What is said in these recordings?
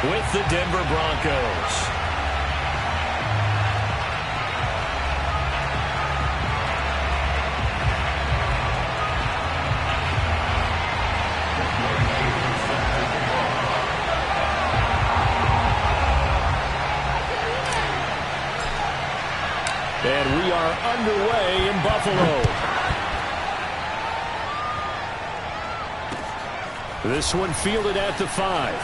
with the Denver Broncos. And we are underway in Buffalo. This one fielded at the 5.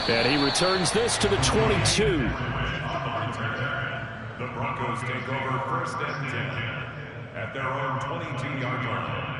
And he returns this to the 22. The Broncos take over 1st and 10 at their own 22-yard line.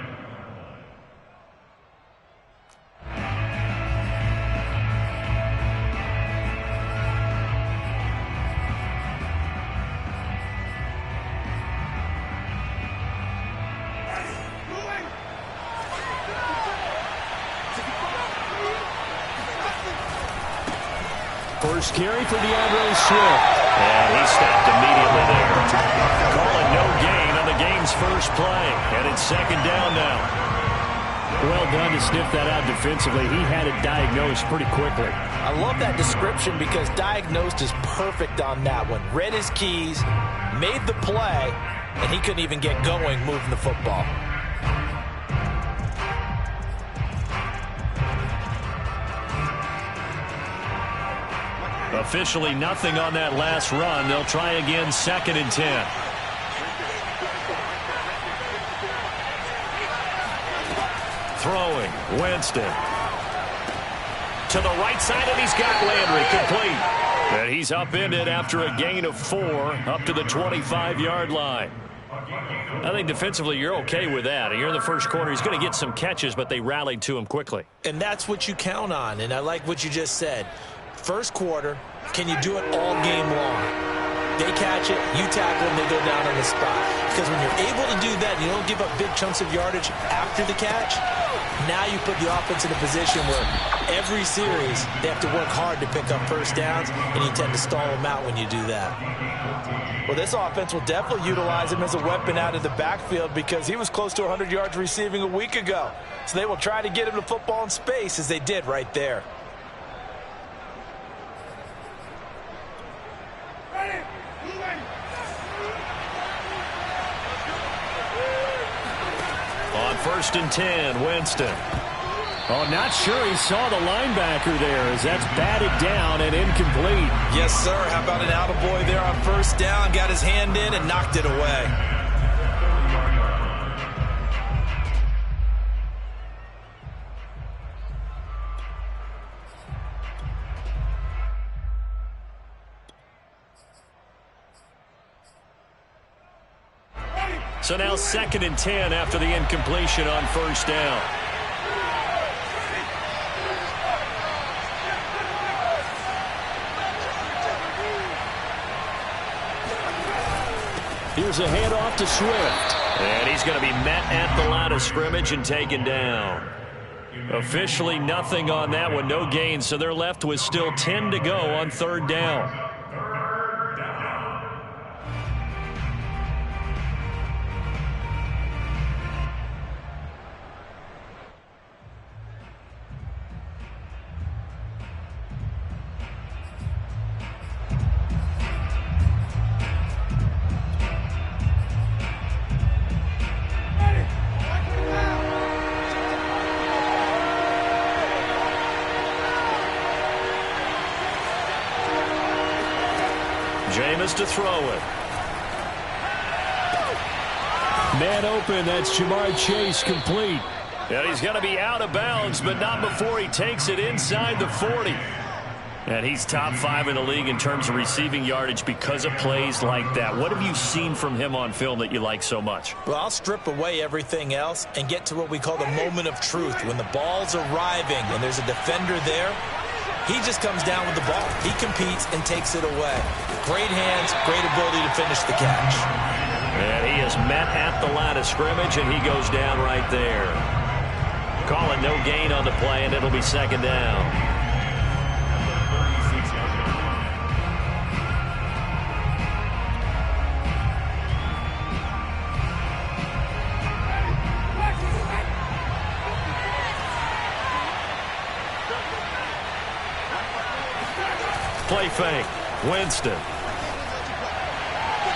First carry for DeAndre Swift. And he stopped immediately there. Calling no gain on the game's first play. And it's 2nd down now. Well done to sniff that out defensively. He had it diagnosed pretty quickly. I love that description because diagnosed is perfect on that one. Read his keys, made the play, and he couldn't even get going moving the football. Officially nothing on that last run. They'll try again 2nd and 10. Throwing. Winston. To the right side, and he's got Landry complete. And he's upended after a gain of 4 up to the 25-yard line. I think defensively you're okay with that. You're in the first quarter. He's going to get some catches, but they rallied to him quickly. And that's what you count on, and I like what you just said. First quarter, can you do it all game long? They catch it, you tackle them, they go down on the spot. Because when you're able to do that and you don't give up big chunks of yardage after the catch, now you put the offense in a position where every series they have to work hard to pick up first downs, and you tend to stall them out when you do that. Well, this offense will definitely utilize him as a weapon out of the backfield because he was close to 100 yards receiving a week ago. So they will try to get him the football in space as they did right there. On 1st and 10, Winston. Oh, not sure he saw the linebacker there as that's batted down and incomplete. Yes, sir. How about an attaboy there on 1st down? Got his hand in and knocked it away. So now 2nd and 10 after the incompletion on 1st down. Here's a handoff to Swift. And he's going to be met at the line of scrimmage and taken down. Officially nothing on that one, no gain, so they're left with still 10 to go on 3rd down. Jameis to throw it. Man open, that's Jamar Chase complete. And he's going to be out of bounds, but not before he takes it inside the 40. And he's top 5 in the league in terms of receiving yardage because of plays like that. What have you seen from him on film that you like so much? Well, I'll strip away everything else and get to what we call the moment of truth. When the ball's arriving and there's a defender there, he just comes down with the ball. He competes and takes it away. Great hands, great ability to finish the catch. And he is met at the line of scrimmage, and he goes down right there. Calling no gain on the play, and it'll be 2nd down. play fake. Winston.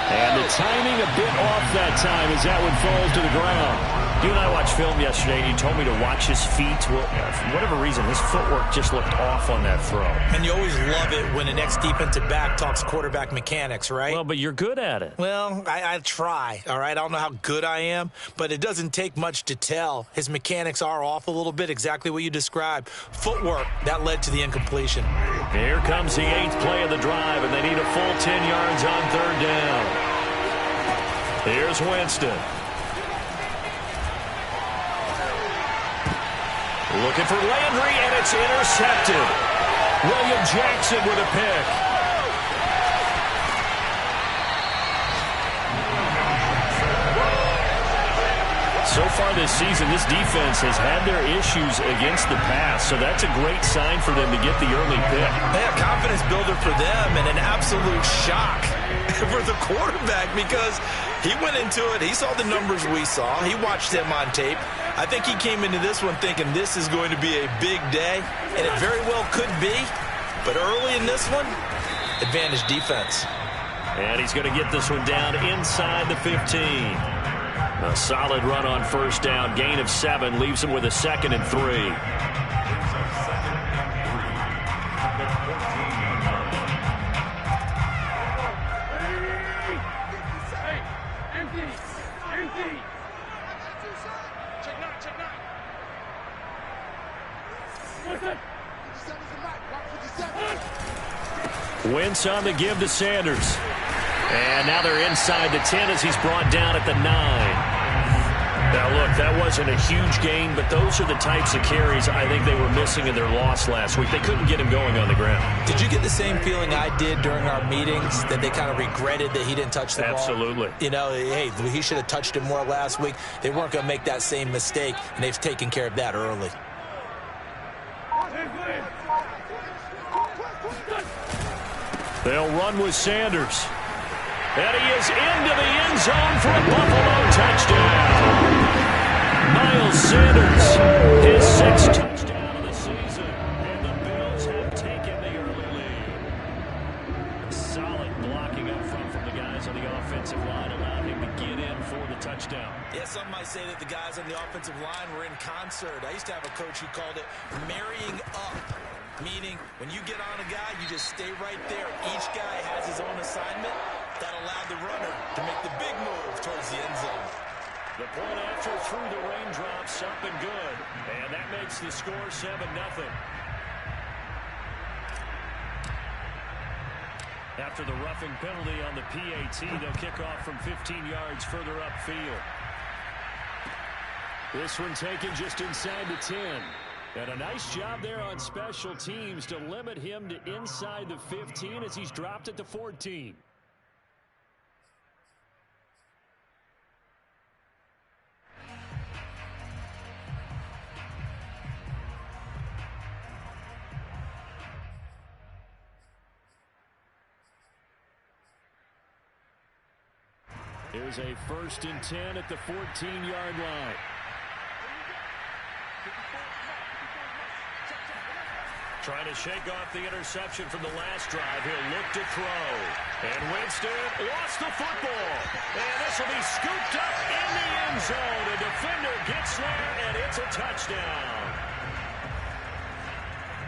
And the timing a bit off that time as that one falls to the ground. You and I watched film yesterday, and you told me to watch his feet. Well, for whatever reason, his footwork just looked off on that throw. And you always love it when the next defensive back talks quarterback mechanics, right? Well, but you're good at it. Well, I try, all right? I don't know how good I am, but it doesn't take much to tell. His mechanics are off a little bit, exactly what you described. Footwork, that led to the incompletion. Here comes the 8th play of the drive, and they need a full 10 yards on 3rd down. Here's Winston. Looking for Landry, and it's intercepted. William Jackson with a pick. So far this season, this defense has had their issues against the pass, so that's a great sign for them to get the early pick. Yeah, confidence builder for them, and an absolute shock for the quarterback because he went into it. He saw the numbers we saw. He watched them on tape. I think he came into this one thinking this is going to be a big day, and it very well could be. But early in this one, advantage defense. And he's going to get this one down inside the 15. A solid run on 1st down. Gain of 7 leaves him with a 2nd and 3. Wentz on the give to Sanders. And now they're inside the 10 as he's brought down at the 9. Now, look, that wasn't a huge gain, but those are the types of carries I think they were missing in their loss last week. They couldn't get him going on the ground. Did you get the same feeling I did during our meetings, that they kind of regretted that he didn't touch the ball? Absolutely. You know, hey, he should have touched it more last week. They weren't going to make that same mistake, and they've taken care of that early. They'll run with Sanders. And he is into the end zone for a Buffalo touchdown. Miles Sanders, his 6th touchdown of the season. And the Bills have taken the early lead. Solid blocking up front from the guys on the offensive line allowed him to get in for the touchdown. Yeah, some might say that the guys on the offensive line were in concert. I used to have a coach who called it marrying up. Meaning, when you get on a guy, you just stay right there. Each guy has his own assignment. That allowed the runner to make the big move towards the end zone. The point after through the raindrops, up and good. And that makes the score 7-0. After the roughing penalty on the PAT, they'll kick off from 15 yards further upfield. This one taken just inside the 10. And a nice job there on special teams to limit him to inside the 15 as he's dropped at the 14. Here's a 1st and 10 at the 14-yard line. Trying to shake off the interception from the last drive. He'll look to throw. And Winston lost the football. And this will be scooped up in the end zone. A defender gets there, and it's a touchdown.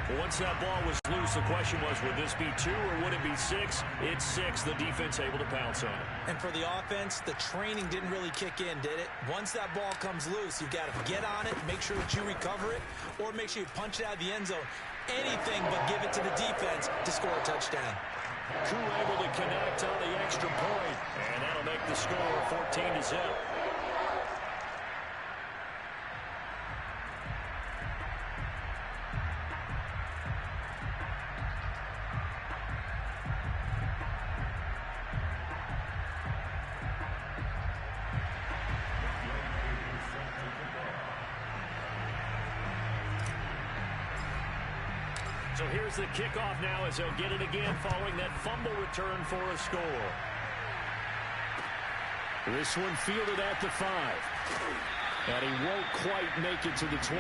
Well, once that ball was loose, the question was, would this be 2 or would it be 6? It's 6. The defense able to pounce on it. And for the offense, the training didn't really kick in, did it? Once that ball comes loose, you've got to get on it, make sure that you recover it, or make sure you punch it out of the end zone. Anything but give it to the defense to score a touchdown. Crew able to connect on the extra point, and that'll make the score 14-0. So here's the kickoff now as they'll get it again following that fumble return for a score. This one fielded at the 5. And he won't quite make it to the 25.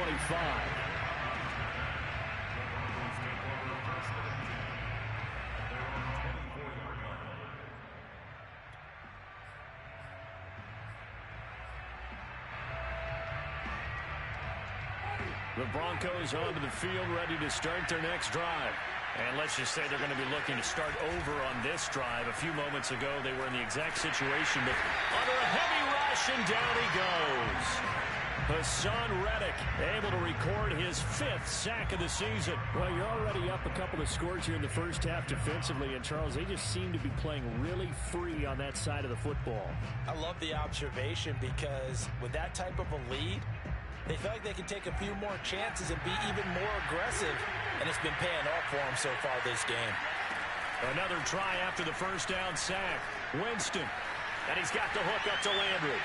The Broncos onto the field, ready to start their next drive. And let's just say they're going to be looking to start over on this drive. A few moments ago, they were in the exact situation, but under a heavy rush, and down he goes. Hassan Reddick able to record his 5th sack of the season. Well, you're already up a couple of scores here in the first half defensively, and Charles, they just seem to be playing really free on that side of the football. I love the observation because with that type of a lead, they feel like they can take a few more chances and be even more aggressive, and it's been paying off for them so far this game. Another try after the first down sack. Winston, and he's got the hook up to Landry.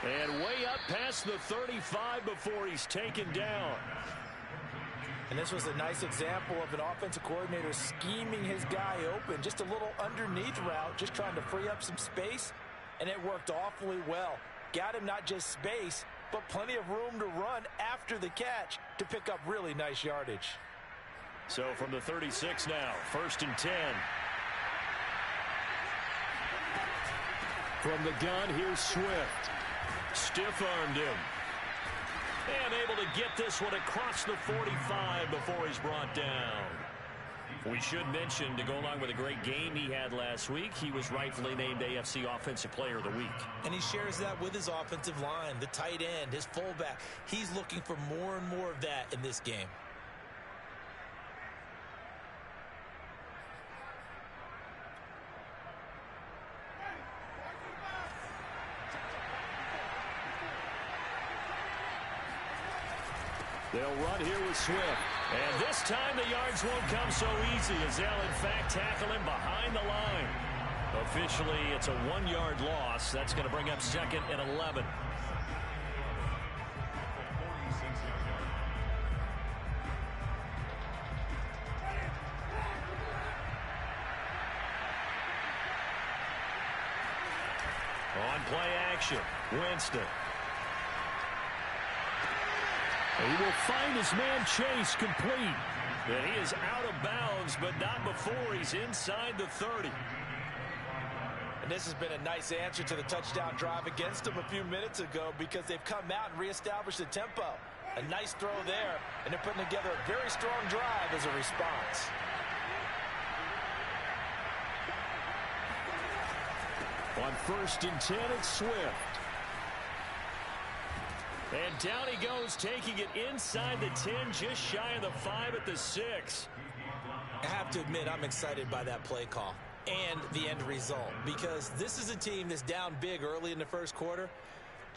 And way up past the 35 before he's taken down. And this was a nice example of an offensive coordinator scheming his guy open. Just a little underneath route, just trying to free up some space, and it worked awfully well. Got him not just space, but plenty of room to run after the catch to pick up really nice yardage. So from the 36 now, 1st and 10. From the gun, here's Swift. Stiff-armed him. And able to get this one across the 45 before he's brought down. We should mention, to go along with a great game he had last week, he was rightfully named AFC Offensive Player of the Week. And he shares that with his offensive line, the tight end, his fullback. He's looking for more and more of that in this game. They'll run here with Swift. And this time the yards won't come so easy as they'll, in fact, tackle him behind the line. Officially, it's a 1-yard loss. That's going to bring up 2nd and 11. On play action, Winston. He will find his man Chase complete. And he is out of bounds, but not before he's inside the 30. And this has been a nice answer to the touchdown drive against them a few minutes ago because they've come out and reestablished the tempo. A nice throw there, and they're putting together a very strong drive as a response. On 1st and 10, it's Swift. And down he goes, taking it inside the 10, just shy of the 5 at the 6. I have to admit, I'm excited by that play call and the end result because this is a team that's down big early in the first quarter,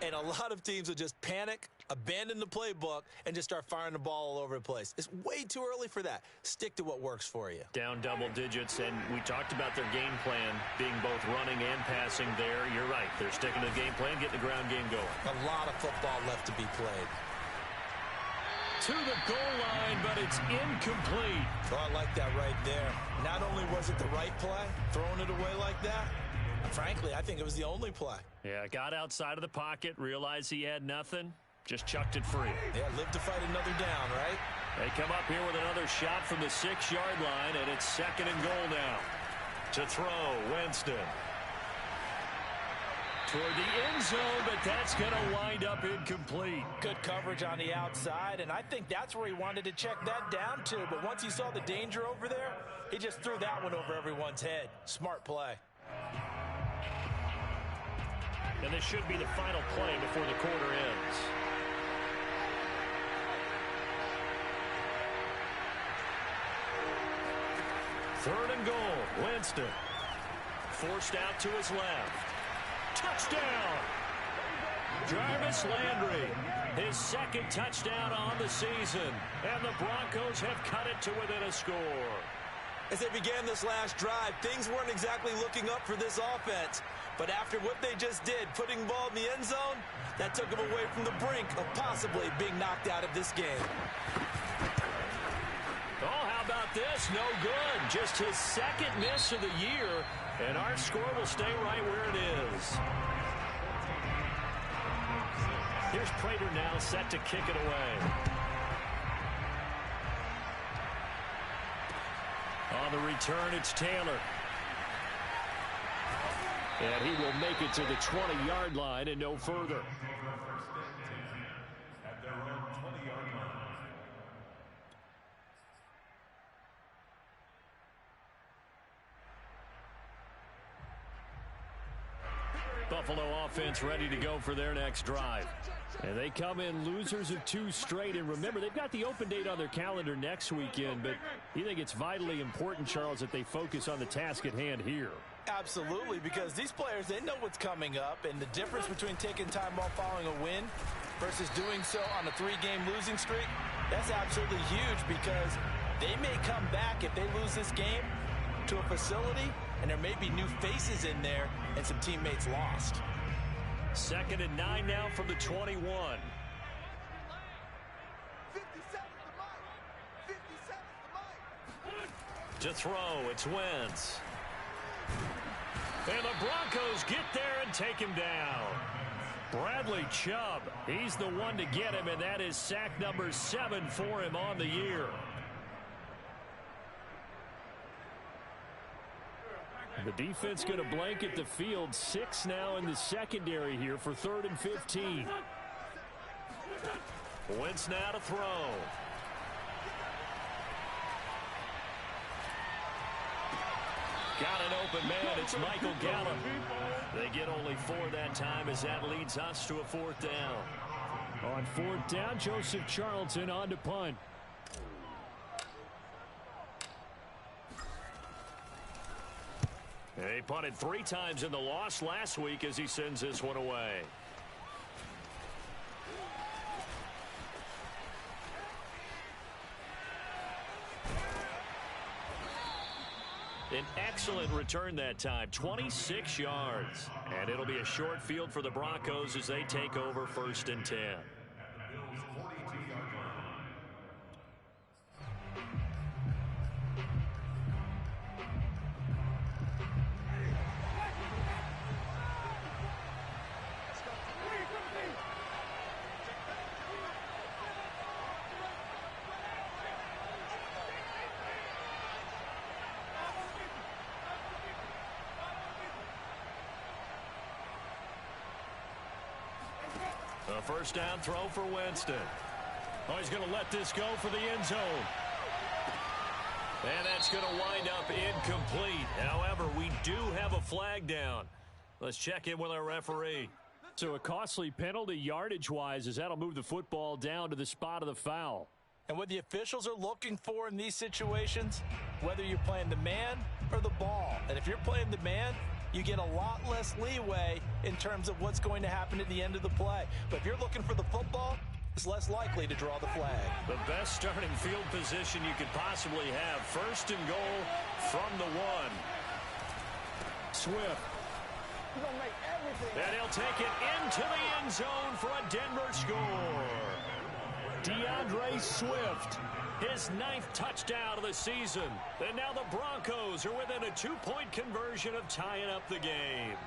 and a lot of teams will just panic, abandon the playbook, and just start firing the ball all over the place. It's way too early for that. Stick to what works for you. Down double digits, and we talked about their game plan being both running and passing there. You're right. They're sticking to the game plan, getting the ground game going. A lot of football left to be played. To the goal line, but it's incomplete. Oh, I like that right there. Not only was it the right play, throwing it away like that, frankly, I think it was the only play. Yeah, got outside of the pocket, realized he had nothing, just chucked it free. Yeah, live to fight another down, right? They come up here with another shot from the 6-yard line, and it's 2nd and goal now. To throw, Winston. Toward the end zone, but that's going to wind up incomplete. Good coverage on the outside, and I think that's where he wanted to check that down to. But once he saw the danger over there, he just threw that one over everyone's head. Smart play. And this should be the final play before the quarter ends. Third and goal, Winston. Forced out to his left. Touchdown! Jarvis Landry, his 2nd touchdown on the season. And the Broncos have cut it to within a score. As they began this last drive, things weren't exactly looking up for this offense. But after what they just did, putting the ball in the end zone, that took them away from the brink of possibly being knocked out of this game. Oh, how about this? No good. Just his 2nd miss of the year, and our score will stay right where it is. Here's Prater now set to kick it away. On the return, it's Taylor. And he will make it to the 20-yard line and no further. At their own Buffalo offense ready to go for their next drive. And they come in losers of 2 straight. And remember, they've got the open date on their calendar next weekend. But you think it's vitally important, Charles, that they focus on the task at hand here? Absolutely, because these players, they know what's coming up. And the difference between taking time off following a win versus doing so on a 3-game losing streak, that's absolutely huge, because they may come back if they lose this game to a facility, and there may be new faces in there and some teammates lost. 2nd and 9 now from the 21. 57 To throw, it's Wentz. And the Broncos get there and take him down. Bradley Chubb, he's the one to get him, and that is sack number 7 for him on the year. The defense going to blanket the field. 6 now in the secondary here for 3rd and 15. Wentz now to throw. Got an open man. It's Michael Gallup. They get only 4 that time as that leads us to a 4th down. On 4th down, Joseph Charlton on to punt. He punted 3 times in the loss last week as he sends this one away. An excellent return that time, 26 yards. And it'll be a short field for the Broncos as they take over 1st and 10. A 1st down throw for Winston. Oh, he's going to let this go for the end zone. And that's going to wind up incomplete. However, we do have a flag down. Let's check in with our referee. So a costly penalty yardage-wise, as that'll move the football down to the spot of the foul. And what the officials are looking for in these situations, whether you're playing the man or the ball. And if you're playing the man, you get a lot less leeway in terms of what's going to happen at the end of the play. But if you're looking for the football, it's less likely to draw the flag. The best starting field position you could possibly have. 1st and goal from the 1. Swift. And he'll take it into the end zone for a Denver score. DeAndre Swift, his 9th touchdown of the season. And now the Broncos are within a 2-point conversion of tying up the game.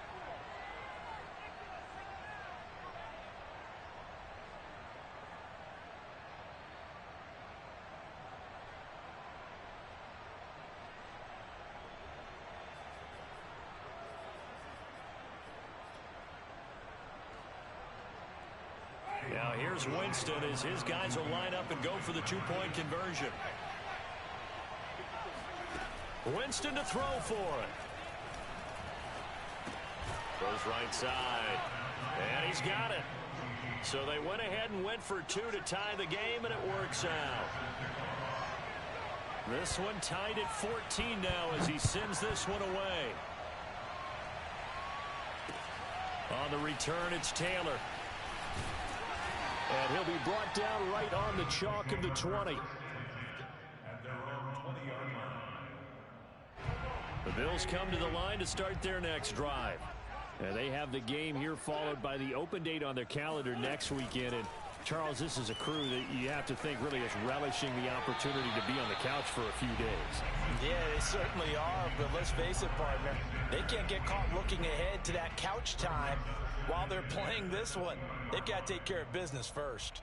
Now here's Winston as his guys will line up and go for the 2-point conversion. Winston to throw for it. Goes right side. And he's got it. So they went ahead and went for 2 to tie the game, and it works out. This one tied at 14 now as he sends this one away. On the return, it's Taylor. And he'll be brought down right on the chalk of the 20. At their own 20-yard line. The Bills come to the line to start their next drive. And they have the game here followed by the open date on their calendar next weekend. And Charles, this is a crew that you have to think really is relishing the opportunity to be on the couch for a few days. Yeah, they certainly are, but let's face it, partner. They can't get caught looking ahead to that couch time while they're playing this one. They've got to take care of business first.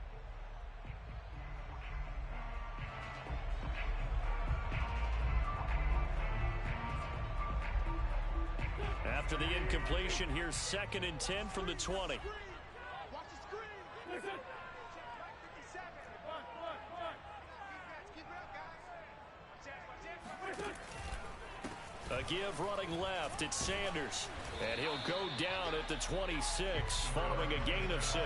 After the incompletion, here's 2nd and 10 from the 20. Watch the screen. Listen. Check 57. One. Defense, keep it up, guys. Watch out. A give running left. It's Sanders. And he'll go down at the 26 following a gain of 6.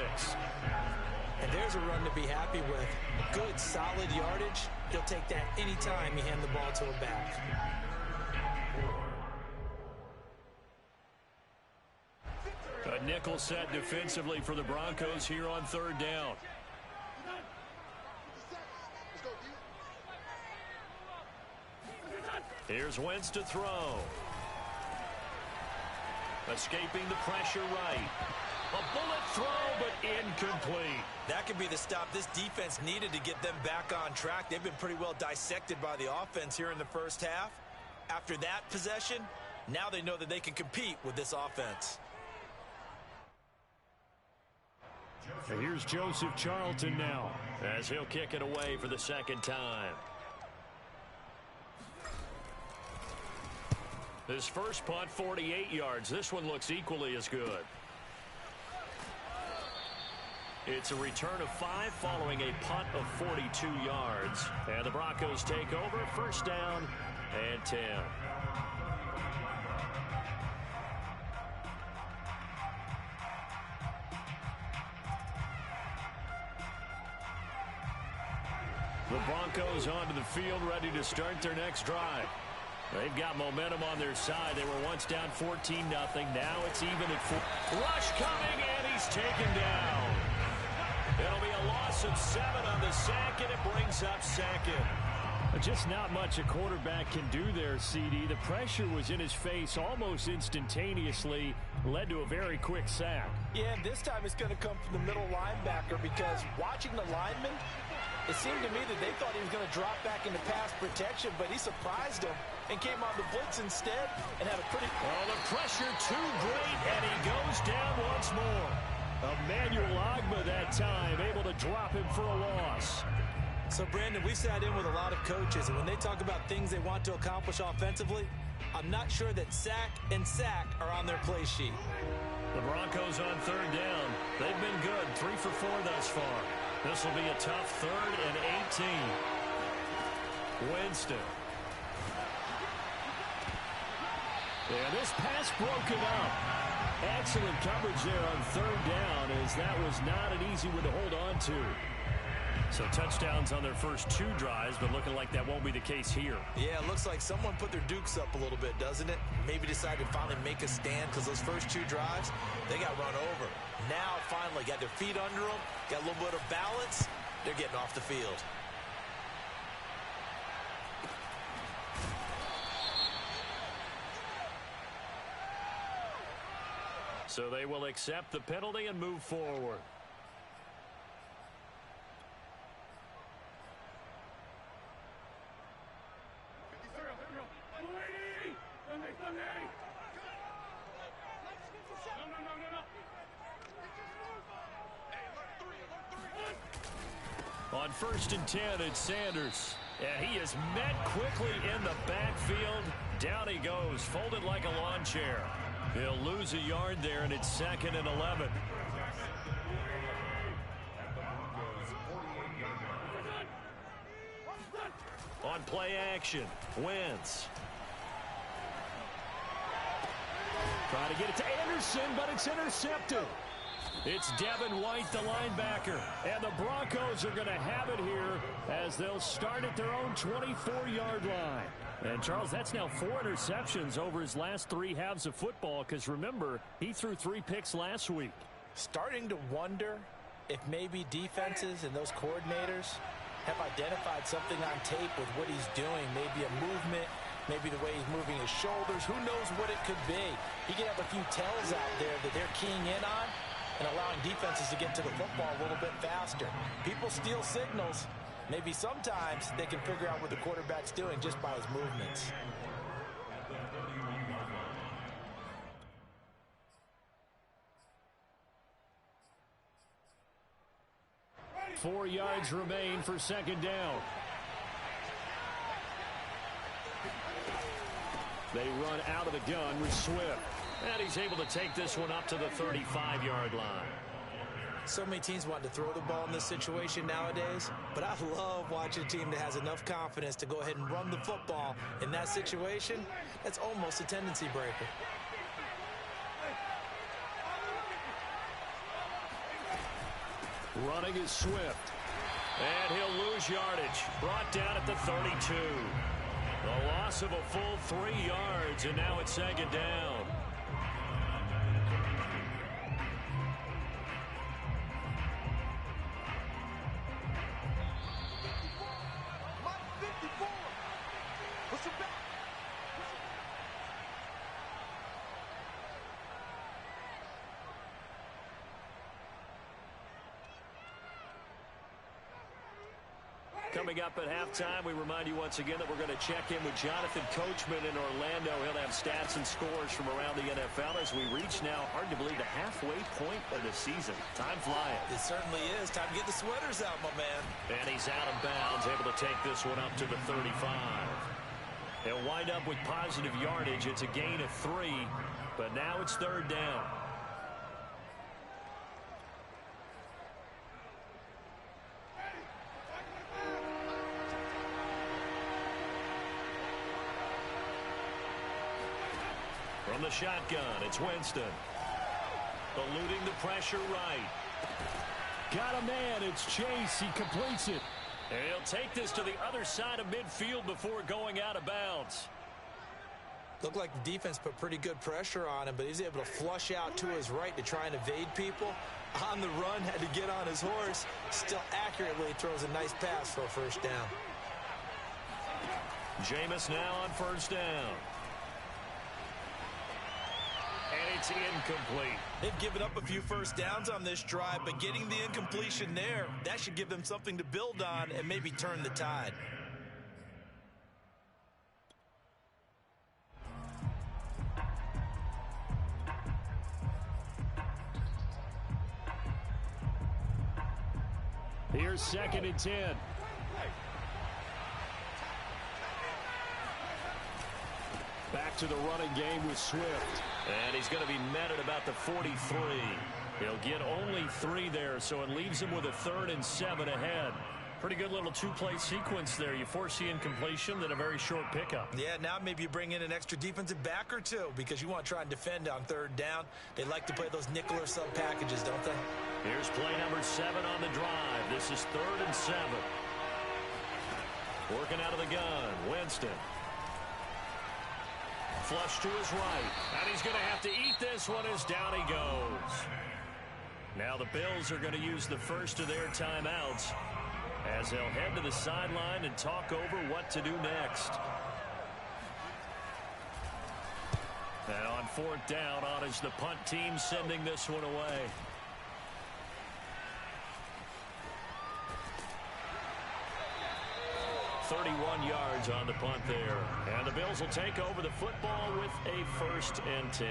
And there's a run to be happy with. Good, solid yardage. He'll take that anytime you hand the ball to a back. A nickel set defensively for the Broncos here on 3rd down. Here's Wentz to throw. Escaping the pressure right. A bullet throw, but incomplete. That could be the stop this defense needed to get them back on track. They've been pretty well dissected by the offense here in the first half. After that possession, now they know that they can compete with this offense. And here's Joseph Charlton now, as he'll kick it away for the 2nd time. His first punt, 48 yards. This one looks equally as good. It's a return of 5 following a punt of 42 yards. And the Broncos take over, 1st down and 10. The Broncos onto the field, ready to start their next drive. They've got momentum on their side. They were once down 14-0. Now it's even at 4. Rush coming, and he's taken down. It'll be a loss of 7 on the sack, and it brings up 2nd. Just not much a quarterback can do there, CD. The pressure was in his face almost instantaneously, led to a very quick sack. Yeah, and this time it's going to come from the middle linebacker because watching the lineman, it seemed to me that they thought he was going to drop back into pass protection, but he surprised him and came on the blitz instead and had a pretty... Oh, the pressure too great, and he goes down once more. Emmanuel Ogbah that time, able to drop him for a loss. So, Brandon, we sat in with a lot of coaches, and when they talk about things they want to accomplish offensively, I'm not sure that sack and sack are on their play sheet. The Broncos on 3rd down. They've been good, 3 for 4 thus far. This will be a tough 3rd and 18. Winston. And this pass broken up. Excellent coverage there on 3rd down, as that was not an easy one to hold on to. So touchdowns on their first 2 drives, but looking like that won't be the case here. Yeah, it looks like someone put their dukes up a little bit, doesn't it? Maybe decided to finally make a stand because those first 2 drives, they got run over. Now, finally, got their feet under them, got a little bit of balance. They're getting off the field. So they will accept the penalty and move forward. On 1st and 10, it's Sanders. And he is met quickly in the backfield. Down he goes, folded like a lawn chair. He'll lose a yard there, and it's 2nd and 11. On play action, Wentz. Trying to get it to Anderson, but it's intercepted. It's Devin White, the linebacker. And the Broncos are going to have it here as they'll start at their own 24-yard line. And, Charles, that's now 4 interceptions over his last 3 halves of football because, remember, he threw 3 picks last week. Starting to wonder if maybe defenses and those coordinators have identified something on tape with what he's doing, maybe a movement, maybe the way he's moving his shoulders. Who knows what it could be? He could have a few tells out there that they're keying in on and allowing defenses to get to the football a little bit faster. People steal signals. Maybe sometimes they can figure out what the quarterback's doing just by his movements. Four yards remain for 2nd down. They run out of the gun with Swift. And he's able to take this one up to the 35-yard line. So many teams want to throw the ball in this situation nowadays, but I love watching a team that has enough confidence to go ahead and run the football in that situation. That's almost a tendency breaker. Running is Swift. And he'll lose yardage. Brought down at the 32. A loss of a full 3 yards, and now it's second down. Coming up at halftime, we remind you once again that we're going to check in with Jonathan Coachman in Orlando. He'll have stats and scores from around the NFL as we reach now, hard to believe, the halfway point of the season. Time flying. It certainly is. Time to get the sweaters out, my man. And he's out of bounds, able to take this one up to the 35. They'll wind up with positive yardage. It's a gain of 3, but now it's third down. From the shotgun, it's Winston. Eluding the pressure right. Got a man. It's Chase. He completes it. And he'll take this to the other side of midfield before going out of bounds. Looked like the defense put pretty good pressure on him, but he's able to flush out to his right to try and evade people. On the run, had to get on his horse. Still accurately throws a nice pass for a first down. Jameis now on first down. And it's incomplete. They've given up a few first downs on this drive, but getting the incompletion there, that should give them something to build on and maybe turn the tide. Here's 2nd and 10. Back to the running game with Swift. And he's going to be met at about the 43. He'll get only 3 there, so it leaves him with a 3rd and 7 ahead. Pretty good little 2-play sequence there. You force the incompletion, then a very short pickup. Yeah, now maybe you bring in an extra defensive back or 2 because you want to try and defend on 3rd down. They like to play those nickel or sub packages, don't they? Here's play number 7 on the drive. This is 3rd and 7. Working out of the gun, Winston. Flush to his right. And he's going to have to eat this one as down he goes. Now the Bills are going to use the first of their timeouts as they'll head to the sideline and talk over what to do next. And on 4th down, on is the punt team sending this one away. .31 yards on the punt there. And the Bills will take over the football with a 1st and 10.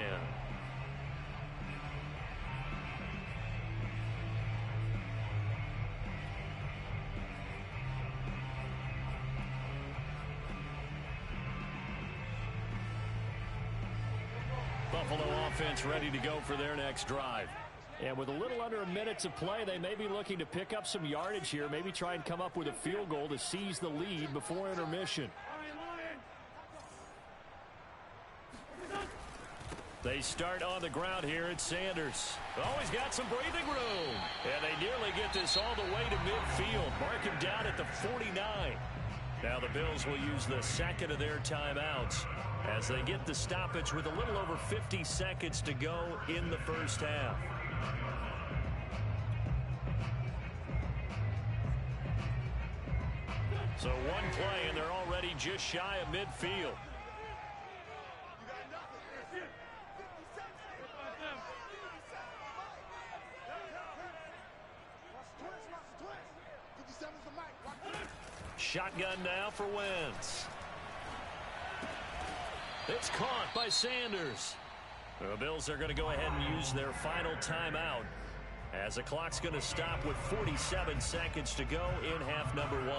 Buffalo offense ready to go for their next drive. And with a little under a minute to play, they may be looking to pick up some yardage here, maybe try and come up with a field goal to seize the lead before intermission. They start on the ground here at Sanders. Always got some breathing room. And they nearly get this all the way to midfield. Mark him down at the 49. Now the Bills will use the 2nd of their timeouts as they get the stoppage with a little over 50 seconds to go in the first half. So one play, and they're already just shy of midfield. Shotgun now for Wentz. It's caught by Sanders. The Bills are going to go ahead and use their final timeout as the clock's going to stop with 47 seconds to go in half number 1.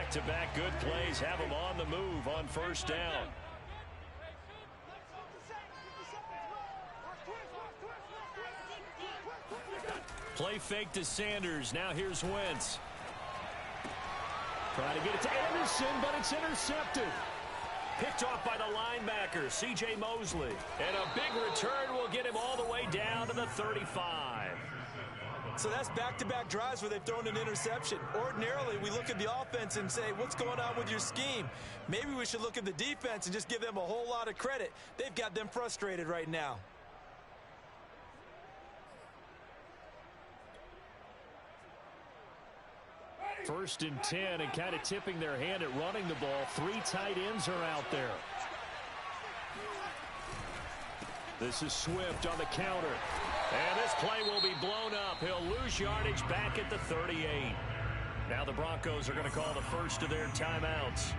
Back-to-back good plays have them on the move on first down. Play fake to Sanders. Now here's Wentz. Trying to get it to Anderson, but it's intercepted. Picked off by the linebacker, C.J. Mosley. And a big return will get him all the way down to the 35. So that's back-to-back drives where they've thrown an interception. Ordinarily, we look at the offense and say, what's going on with your scheme? Maybe we should look at the defense and just give them a whole lot of credit. They've got them frustrated right now. First and 10, and kind of tipping their hand at running the ball. 3 tight ends are out there. This is Swift on the counter. And this play will be blown up. He'll lose yardage back at the 38. Now the Broncos are going to call the first of their timeouts,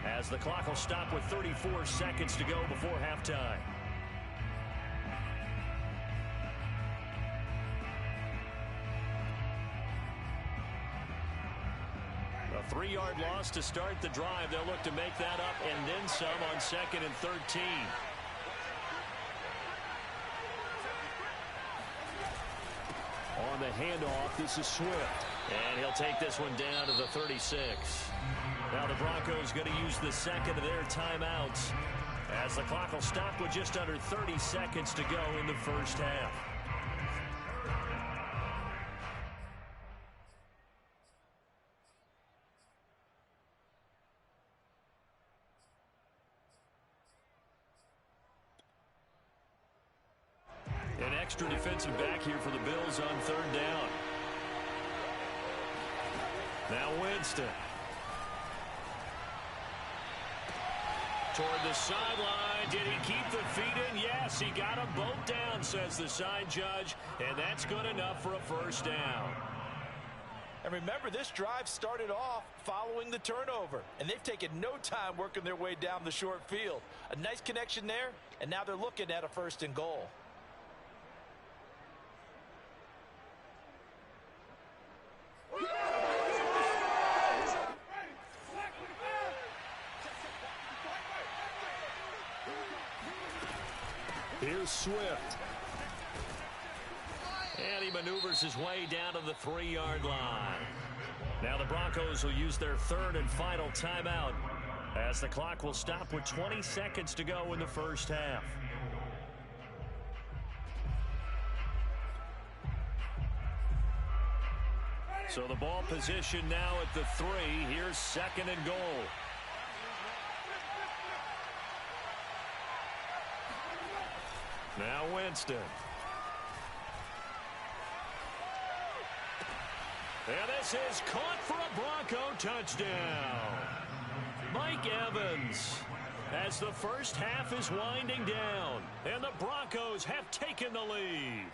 as the clock will stop with 34 seconds to go before halftime. A 3-yard loss to start the drive. They'll look to make that up and then some on 2nd and 13. On the handoff, this is Swift. And he'll take this one down to the 36. Now the Broncos going to use the second of their timeouts, as the clock will stop with just under 30 seconds to go in the first half. An extra defensive back here for the Bills on 3rd down. Now Winston. Toward the sideline. Did he keep the feet in? Yes, he got them both down, says the side judge. And that's good enough for a first down. And remember, this drive started off following the turnover. And they've taken no time working their way down the short field. A nice connection there. And now they're looking at a 1st and goal. Here's Swift. And he maneuvers his way down to the 3-yard line. Now the Broncos will use their 3rd and final timeout, as the clock will stop with 20 seconds to go in the first half. So the ball position now at the 3. Here's 2nd and goal. Now Winston. And this is caught for a Bronco touchdown. Mike Evans, as the first half is winding down, and the Broncos have taken the lead.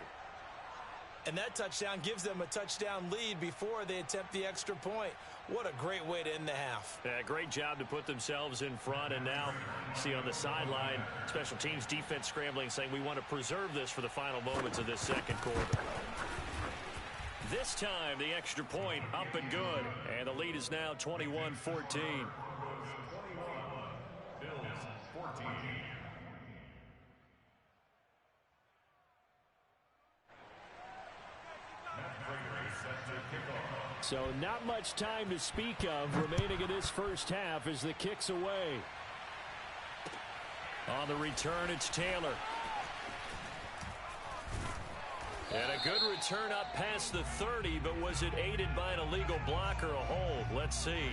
And that touchdown gives them a touchdown lead before they attempt the extra point. What a great way to end the half. Yeah, great job to put themselves in front. And now, see on the sideline, special teams defense scrambling, saying we want to preserve this for the final moments of this 2nd quarter. This time, the extra point up and good. And the lead is now 21-14. Bills 14. So not much time to speak of remaining in this first half as the kick's away. On the return, it's Taylor. And a good return up past the 30, but was it aided by an illegal block or a hold? Let's see.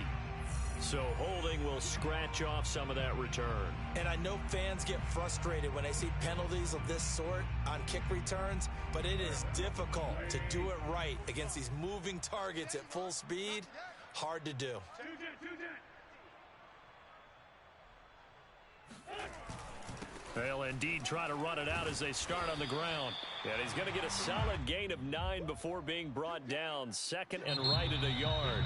So holding will scratch off some of that return. And I know fans get frustrated when they see penalties of this sort on kick returns, but it is difficult to do it right against these moving targets at full speed. Hard to do. They'll indeed try to run it out as they start on the ground. And he's going to get a solid gain of 9 before being brought down. 2nd and right at a yard.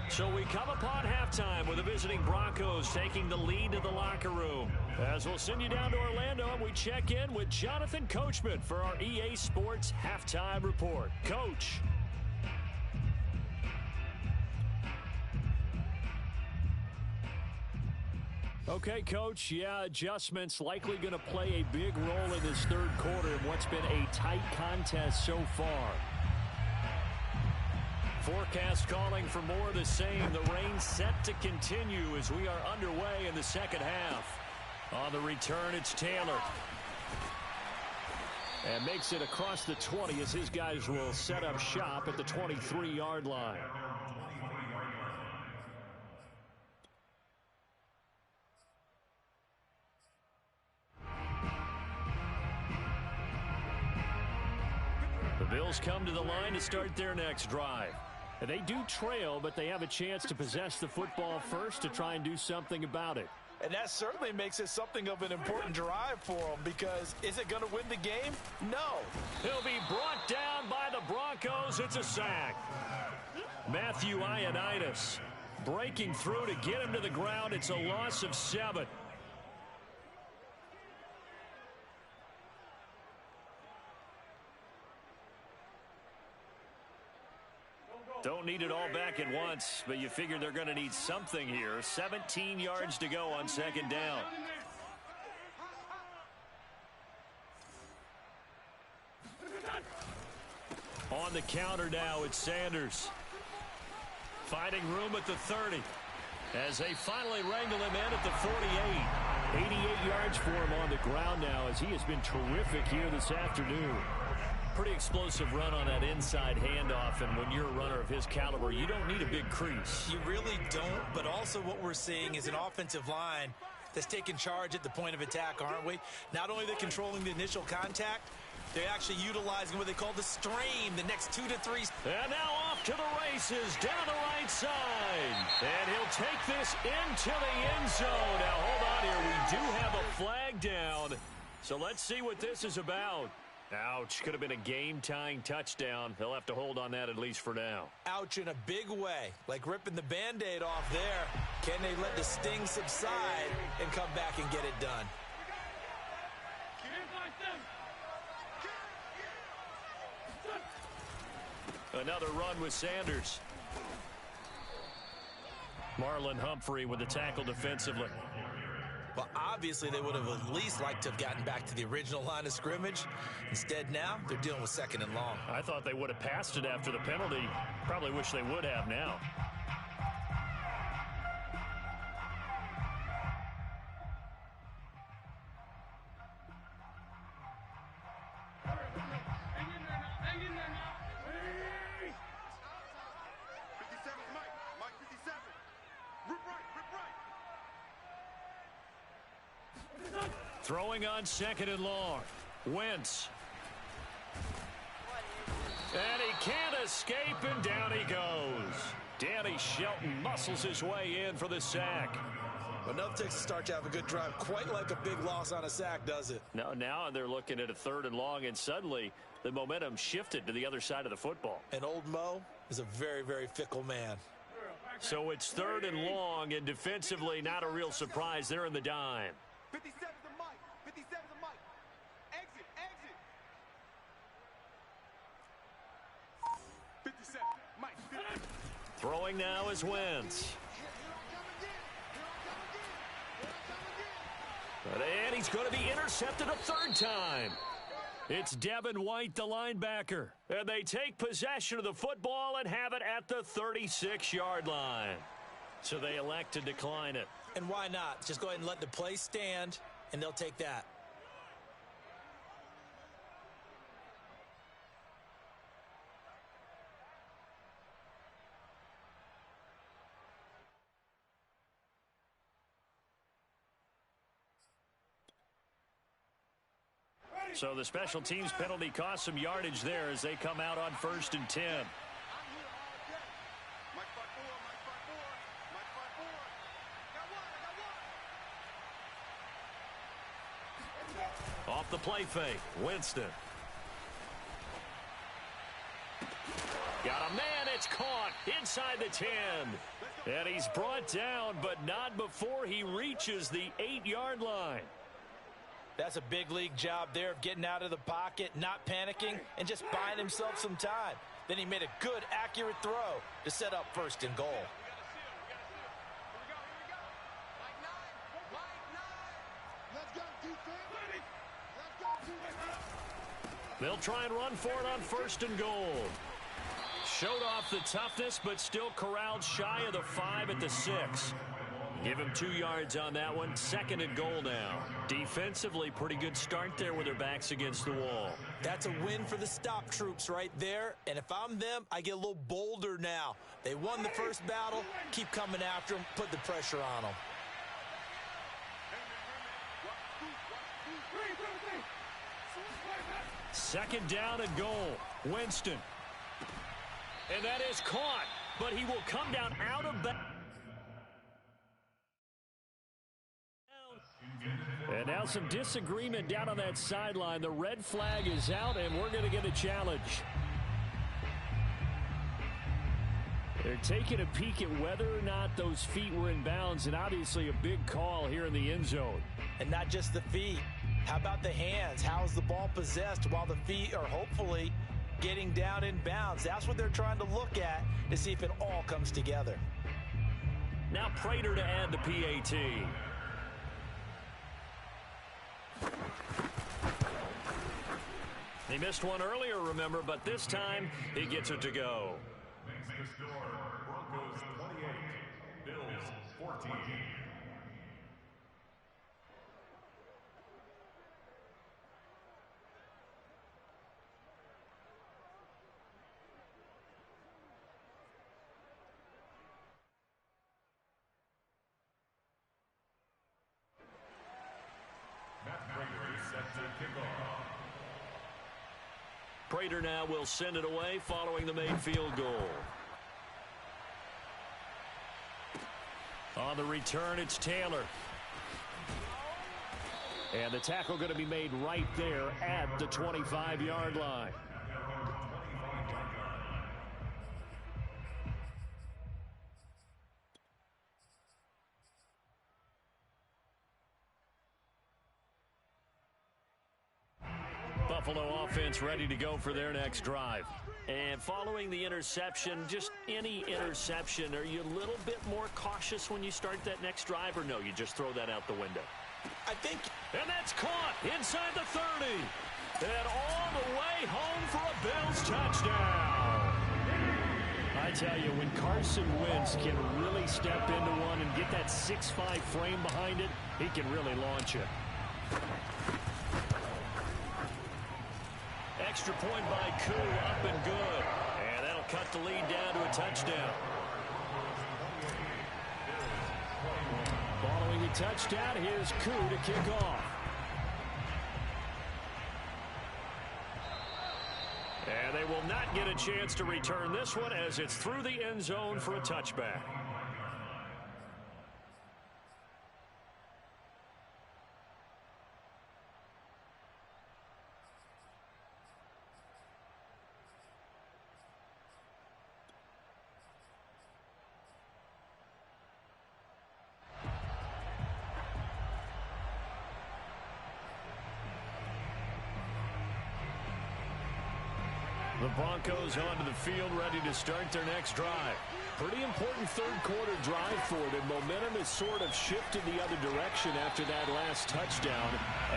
So we come upon halftime with the visiting Broncos taking the lead to the locker room. As we'll send you down to Orlando, and we check in with Jonathan Coachman for our EA Sports Halftime Report. Coach. Okay, Coach, yeah, adjustments likely going to play a big role in this third quarter in what's been a tight contest so far. Forecast calling for more of the same. The rain set to continue as we are underway in the second half. On the return, it's Taylor. And makes it across the 20 as his guys will set up shop at the 23-yard line. The Bills come to the line to start their next drive. They do trail, but they have a chance to possess the football first to try and do something about it. And that certainly makes it something of an important drive for them, because is it going to win the game? No. He'll be brought down by the Broncos. It's a sack. Matthew Ioannidis breaking through to get him to the ground. It's a loss of 7. Don't need it all back at once, but you figure they're going to need something here. 17 yards to go on second down. On the counter now, it's Sanders. Finding room at the 30. As they finally wrangle him in at the 48. 88 yards for him on the ground now, as he has been terrific here this afternoon. Pretty explosive run on that inside handoff, and when you're a runner of his caliber, you don't need a big crease. You really don't, but also what we're seeing is an offensive line that's taking charge at the point of attack, aren't we? Not only are they controlling the initial contact, they're actually utilizing what they call the stream, the next 2 to 3. And now off to the races, down the right side. And he'll take this into the end zone. Now, hold on here. We do have a flag down, so let's see what this is about. Ouch. Could have been a game-tying touchdown. They'll have to hold on that at least for now. Ouch in a big way, like ripping the Band-Aid off there. Can they let the sting subside and come back and get it done? Another run with Sanders. Marlon Humphrey with the tackle defensively. Well, obviously, they would have at least liked to have gotten back to the original line of scrimmage. Instead, now, they're dealing with second and long. I thought they would have passed it after the penalty. Probably wish they would have now. Throwing on second and long. Wentz. And he can't escape, and down he goes. Danny Shelton muscles his way in for the sack. Enough takes to start to have a good drive. Quite like a big loss on a sack, does it? Now they're looking at a third and long, and suddenly the momentum shifted to the other side of the football. And old Mo is a very, very fickle man. So it's third and long, and defensively not a real surprise. They're in the dime. 57's a Mike. 57's a Mike. Exit, exit. 57, Mike. 50. Throwing now is Wentz. And he's going to be intercepted a third time. It's Devin White, the linebacker. And they take possession of the football and have it at the 36-yard line. So they elect to decline it. And why not? Just go ahead and let the play stand, and they'll take that. So the special teams penalty cost some yardage there as they come out on 1st and 10. Off the play fake, Winston. Got a man, it's caught inside the 10. And he's brought down, but not before he reaches the 8-yard line. That's a big league job there of getting out of the pocket, not panicking, and just buying himself some time. Then he made a good, accurate throw to set up 1st and goal. They'll try and run for it on 1st and goal. Showed off the toughness, but still corralled shy of the 5 at the 6. Give him 2 yards on that one. 2nd and goal now. Defensively, pretty good start there with their backs against the wall. That's a win for the stop troops right there. And if I'm them, I get a little bolder now. They won the first battle. Keep coming after them. Put the pressure on them. Second down and goal. Winston. And that is caught. But he will come down out of bounds. And now some disagreement down on that sideline. The red flag is out, and we're going to get a challenge. They're taking a peek at whether or not those feet were in bounds, and obviously a big call here in the end zone. And not just the feet. How about the hands? How is the ball possessed while the feet are hopefully getting down in bounds? That's what they're trying to look at to see if it all comes together. Now Prater to add the PAT. He missed one earlier, remember, but this time he gets it to go. Next to score, Broncos 28, Bills 14. Matt Prater set to kick off. Prater now will send it away following the made field goal. On the return, it's Taylor. And the tackle going to be made right there at the 25-yard line. Buffalo offense ready to go for their next drive. And following the interception, just any interception, are you a little bit more cautious when you start that next drive, or no, you just throw that out the window? I think. And that's caught inside the 30. And all the way home for a Bills touchdown. I tell you, when Carson Wentz can really step into one and get that 6'5" frame behind it, he can really launch it. Extra point by Koo, up and good. And that'll cut the lead down to a touchdown. Following the touchdown, here's Koo to kick off. And they will not get a chance to return this one as it's through the end zone for a touchback. The Broncos onto the field, ready to start their next drive. Pretty important third-quarter drive for them. Momentum has sort of shifted the other direction after that last touchdown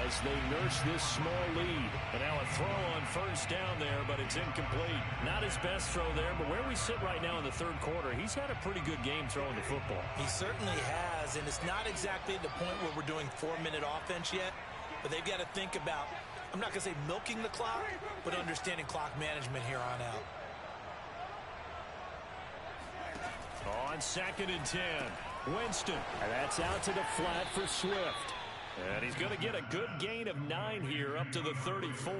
as they nurse this small lead. And now a throw on first down there, but it's incomplete. Not his best throw there, but where we sit right now in the third quarter, he's had a pretty good game throwing the football. He certainly has, and it's not exactly the point where we're doing 4-minute offense yet, but they've got to think about, I'm not going to say milking the clock, but understanding clock management here on out. On 2nd and 10, Winston. And that's out to the flat for Swift. And he's going to get a good gain of 9 here up to the 34.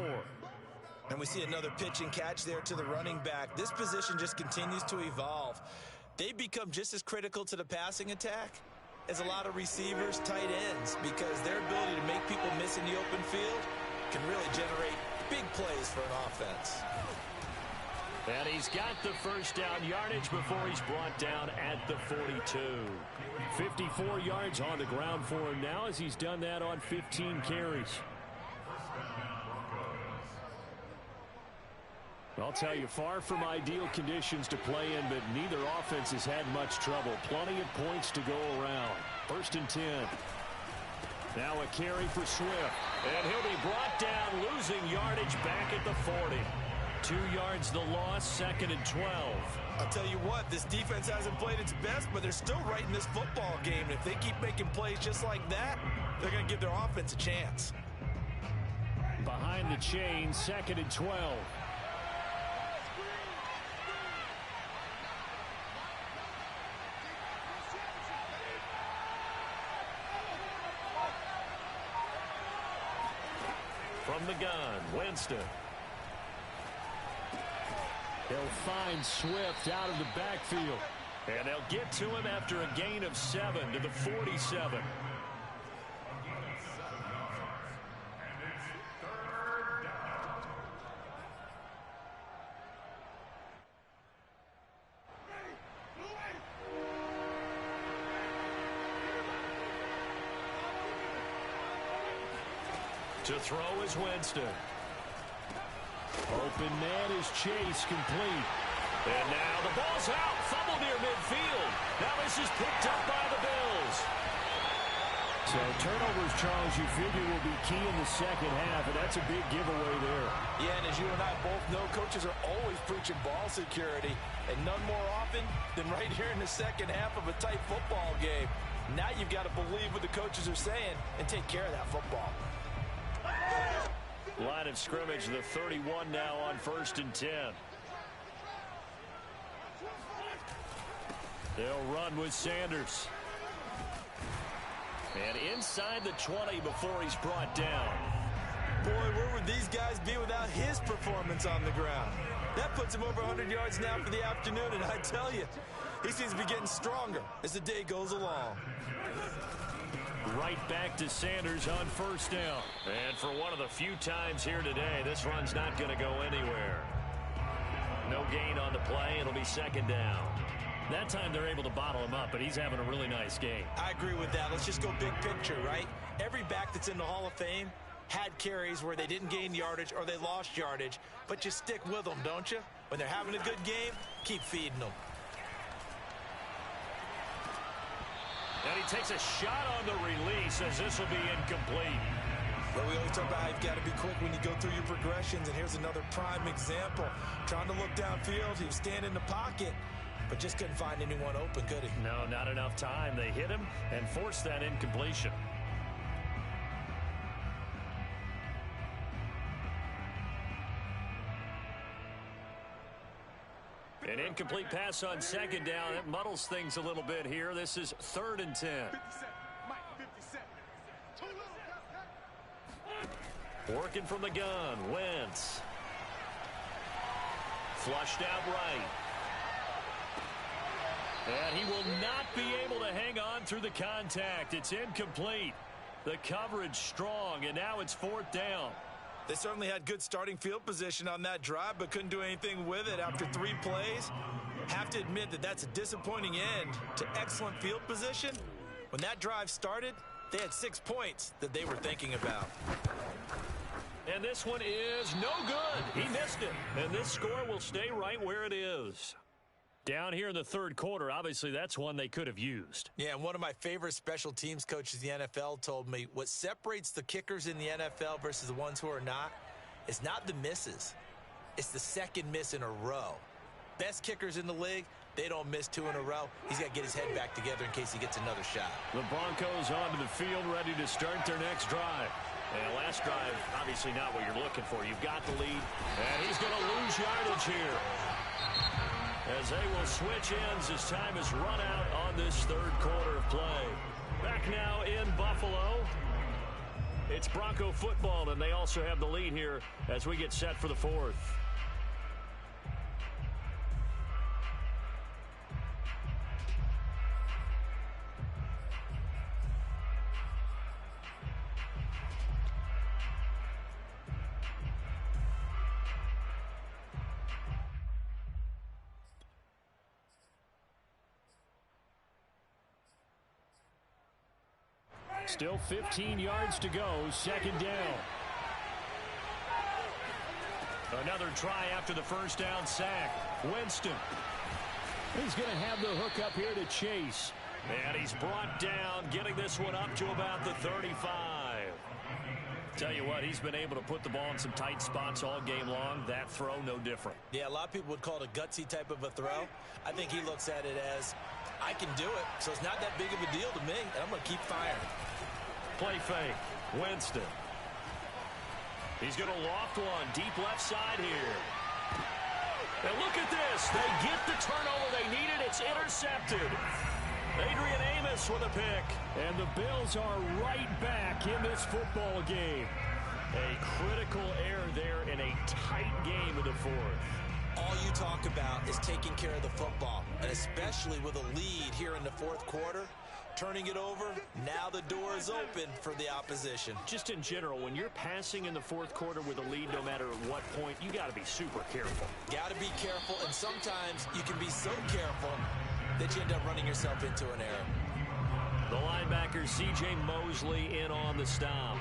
And we see another pitch and catch there to the running back. This position just continues to evolve. They become just as critical to the passing attack as a lot of receivers, tight ends, because their ability to make people miss in the open field can really generate big plays for an offense. And he's got the first down yardage before he's brought down at the 42. 54 yards on the ground for him now as he's done that on 15 carries. I'll tell you, far from ideal conditions to play in, but neither offense has had much trouble. Plenty of points to go around. 1st and 10. Now a carry for Swift. And he'll be brought down, losing yardage back at the 40. 2 yards the loss, 2nd and 12. I'll tell you what, this defense hasn't played its best, but they're still right in this football game. And if they keep making plays just like that, they're going to give their offense a chance. Behind the chain, 2nd and 12. From the gun, Winston. They'll find Swift out of the backfield. And they'll get to him after a gain of 7 to the 47. To throw is Winston. Open man is Chase, complete. And now the ball's out. Fumble near midfield. Now this is picked up by the Bills. So turnovers, Charles, you figure will be key in the second half, and that's a big giveaway there. Yeah, and as you and I both know, coaches are always preaching ball security, and none more often than right here in the second half of a tight football game. Now you've got to believe what the coaches are saying and take care of that football. Line of scrimmage, the 31 now on 1st and 10. They'll run with Sanders. And inside the 20 before he's brought down. Boy, where would these guys be without his performance on the ground? That puts him over 100 yards now for the afternoon, and I tell you, he seems to be getting stronger as the day goes along. Right back to Sanders on 1st down. And for one of the few times here today, this run's not going to go anywhere. No gain on the play. It'll be 2nd down. That time they're able to bottle him up, but he's having a really nice game. I agree with that. Let's just go big picture, right? Every back that's in the Hall of Fame had carries where they didn't gain yardage or they lost yardage, but you stick with them, don't you? When they're having a good game, keep feeding them. And he takes a shot on the release as this will be incomplete. Well, we always talk about how you've got to be quick when you go through your progressions, and here's another prime example. Trying to look downfield, he was standing in the pocket, but just couldn't find anyone open, could he? No, not enough time. They hit him and forced that incompletion. An incomplete pass on 2nd down. It muddles things a little bit here. This is 3rd and 10. 57. Mike, 57. Working from the gun. Wentz. Flushed out right. And he will not be able to hang on through the contact. It's incomplete. The coverage strong, and now it's 4th down. They certainly had good starting field position on that drive, but couldn't do anything with it after 3 plays. Have to admit that that's a disappointing end to excellent field position. When that drive started, they had 6 points that they were thinking about. And this one is no good. He missed it. And this score will stay right where it is. Down here in the 3rd quarter, obviously that's one they could have used. Yeah, and one of my favorite special teams coaches in the NFL told me what separates the kickers in the NFL versus the ones who are not is not the misses. It's the 2nd miss in a row. Best kickers in the league, they don't miss 2 in a row. He's got to get his head back together in case he gets another shot. The Broncos onto the field ready to start their next drive. And last drive, obviously not what you're looking for. You've got the lead, and he's going to lose yardage here. As they will switch ends as time is run out on this 3rd quarter of play. Back now in Buffalo. It's Bronco football, and they also have the lead here as we get set for the 4th. Still 15 yards to go, 2nd down. Another try after the 1st down sack. Winston. He's going to have the hook up here to Chase. And he's brought down, getting this one up to about the 35. Tell you what, he's been able to put the ball in some tight spots all game long. That throw, no different. Yeah, a lot of people would call it a gutsy type of a throw. I think he looks at it as, I can do it, so it's not that big of a deal to me, and I'm going to keep firing. Play fake. Winston. He's going to loft one. Deep left side here. And look at this. They get the turnover they needed. It's intercepted. Adrian Amos with a pick. And the Bills are right back in this football game. A critical error there in a tight game in the fourth. All you talk about is taking care of the football, and especially with a lead here in the fourth quarter, turning it over, now the door is open for the opposition. Just in general, when you're passing in the fourth quarter with a lead, no matter at what point, you got to be super careful. Got to be careful, and sometimes you can be so careful that you end up running yourself into an error. The linebacker, C.J. Mosley, in on the stop.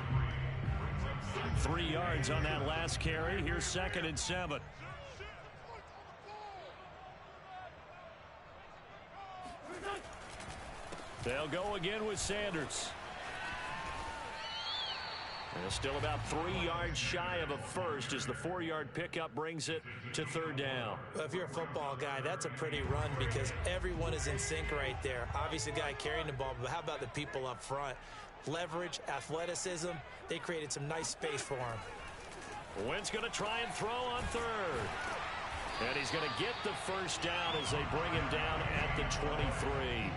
3 yards on that last carry. Here's 2nd and 7. They'll go again with Sanders. And still about 3 yards shy of a first as the 4-yard pickup brings it to 3rd down. Well, if you're a football guy, that's a pretty run because everyone is in sync right there. Obviously, the guy carrying the ball, but how about the people up front? Leverage, athleticism, they created some nice space for him. Wentz going to try and throw on 3rd. And he's going to get the first down as they bring him down at the 23.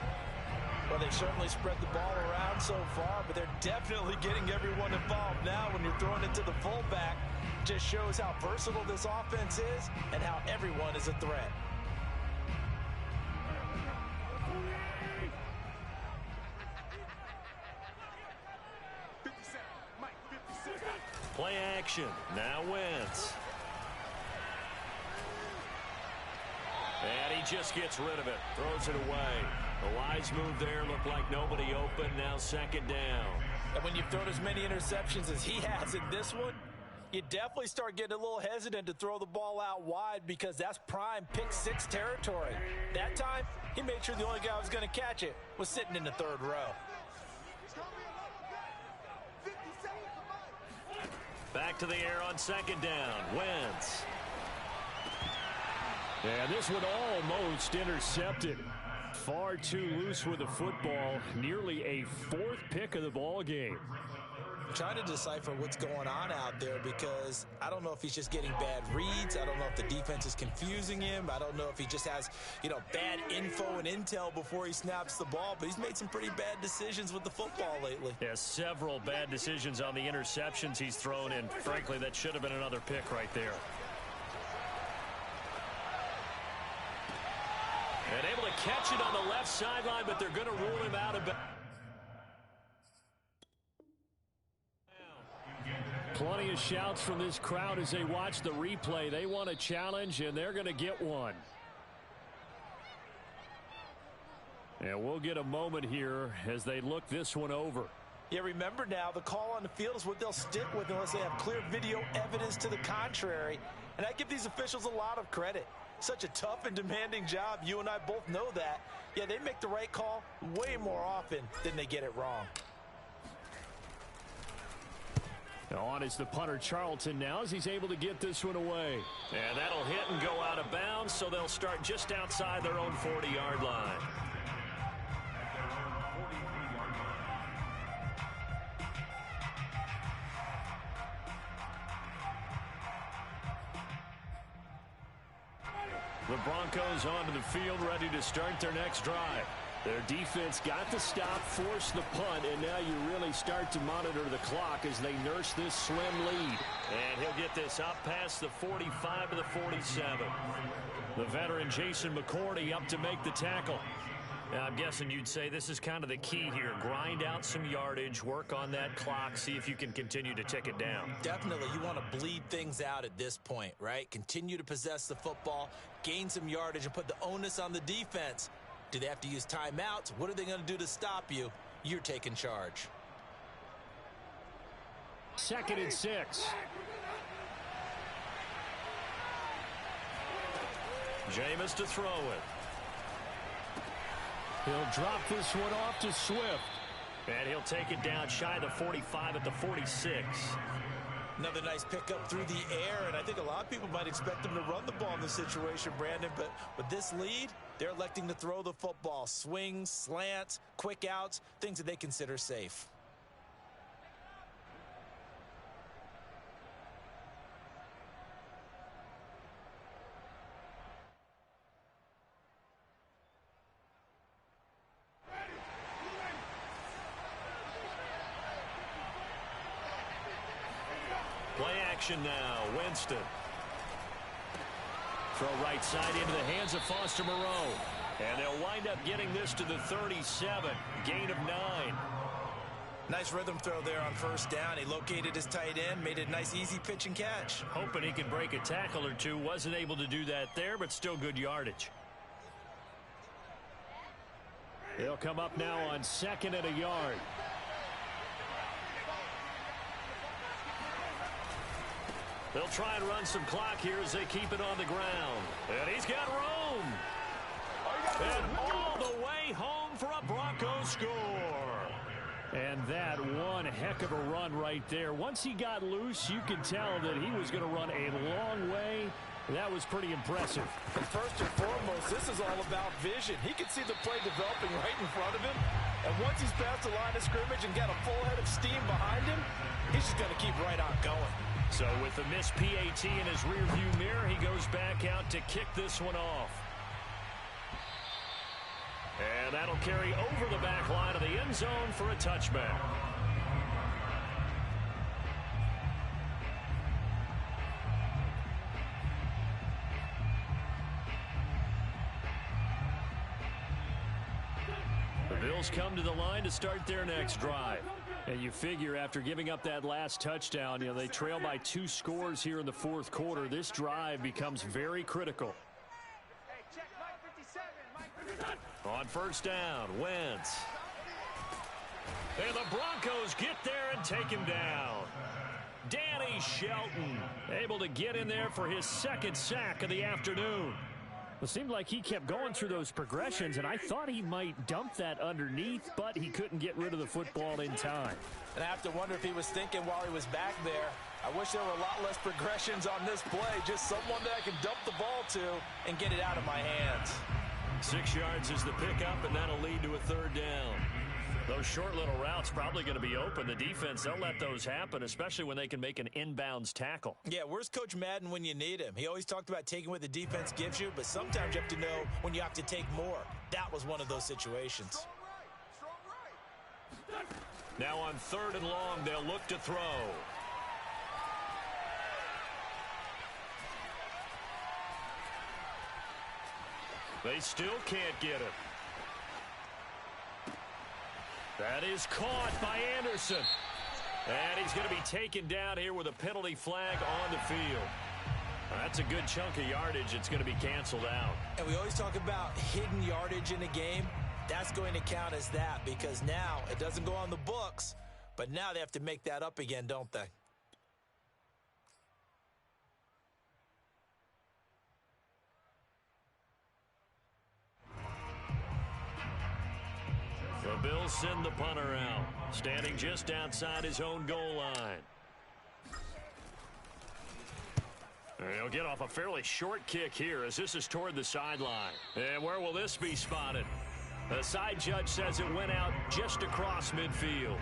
Well, they certainly spread the ball around so far, but they're definitely getting everyone involved now when you're throwing it to the fullback. Just shows how versatile this offense is and how everyone is a threat. Play action. Now Wentz. And he just gets rid of it. Throws it away. A wise move there. Looked like nobody open. Now 2nd down. And when you've thrown as many interceptions as he has in this one, you definitely start getting a little hesitant to throw the ball out wide because that's prime pick 6 territory. That time, he made sure the only guy who was going to catch it was sitting in the 3rd row. Back to the air on 2nd down. Wentz. And this one almost intercepted. Far too loose with the football. Nearly a 4th pick of the ball game. I'm trying to decipher what's going on out there because I don't know if he's just getting bad reads. I don't know if the defense is confusing him. I don't know if he just has, bad info and intel before he snaps the ball. But he's made some pretty bad decisions with the football lately. Yeah, several bad decisions on the interceptions he's thrown in. Frankly, that should have been another pick right there. And able to catch it on the left sideline, but they're going to rule him out of bounds. Plenty of shouts from this crowd as they watch the replay. They want a challenge, and they're going to get one. And we'll get a moment here as they look this one over. Yeah, remember now, the call on the field is what they'll stick with unless they have clear video evidence to the contrary. And I give these officials a lot of credit. Such a tough and demanding job. You and I both know that. Yeah, they make the right call way more often than they get it wrong. On is the punter Charlton now as he's able to get this one away. And that'll hit and go out of bounds, so they'll start just outside their own 40-yard line. The Broncos onto the field, ready to start their next drive. Their defense got the stop, forced the punt, and now you really start to monitor the clock as they nurse this slim lead. And he'll get this up past the 45 to the 47. The veteran Jason McCourty up to make the tackle. Now, I'm guessing you'd say this is kind of the key here. Grind out some yardage, work on that clock, see if you can continue to tick it down. Definitely. You want to bleed things out at this point, right? Continue to possess the football, gain some yardage, and put the onus on the defense. Do they have to use timeouts? What are they going to do to stop you? You're taking charge. 2nd and 6. Jameis to throw it. He'll drop this one off to Swift. And he'll take it down shy of the 45 at the 46. Another nice pickup through the air, and I think a lot of people might expect him to run the ball in this situation, Brandon, but with this lead, they're electing to throw the football. Swings, slants, quick outs, things that they consider safe. Play action now. Winston. Throw right side into the hands of Foster Moreau. And they'll wind up getting this to the 37. Gain of 9. Nice rhythm throw there on first down. He located his tight end, made it a nice easy pitch and catch. Hoping he could break a tackle or two. Wasn't able to do that there, but still good yardage. They'll come up now on 2nd and a yard. They'll try and run some clock here as they keep it on the ground. And he's got room. And all the way home for a Broncos score. And that one heck of a run right there. Once he got loose, you could tell that he was going to run a long way. That was pretty impressive. And first and foremost, this is all about vision. He could see the play developing right in front of him. And once he's past the line of scrimmage and got a full head of steam behind him, he's just going to keep right on going. So with the missed PAT in his rearview mirror, he goes back out to kick this one off. And that'll carry over the back line of the end zone for a touchback. The Bills come to the line to start their next drive. And you figure after giving up that last touchdown, they trail by 2 scores here in the fourth quarter. This drive becomes very critical. Hey, check Mike 57. Mike 57. On first down, Wentz. And the Broncos get there and take him down. Danny Shelton able to get in there for his 2nd sack of the afternoon. It seemed like he kept going through those progressions, and I thought he might dump that underneath, but he couldn't get rid of the football in time. And I have to wonder if he was thinking while he was back there, I wish there were a lot less progressions on this play, just someone that I can dump the ball to and get it out of my hands. 6 yards is the pickup, and that'll lead to a 3rd down. Those short little routes probably going to be open. The defense, they'll let those happen, especially when they can make an inbounds tackle. Yeah, where's Coach Madden when you need him? He always talked about taking what the defense gives you, but sometimes you have to know when you have to take more. That was one of those situations. Strong right. Now on 3rd and long, they'll look to throw. They still can't get it. That is caught by Anderson. And he's going to be taken down here with a penalty flag on the field. That's a good chunk of yardage. It's going to be canceled out. And we always talk about hidden yardage in a game. That's going to count as that because now it doesn't go on the books, but now they have to make that up again, don't they? The Bills send the punter out, standing just outside his own goal line. And he'll get off a fairly short kick here as this is toward the sideline. And where will this be spotted? The side judge says it went out just across midfield.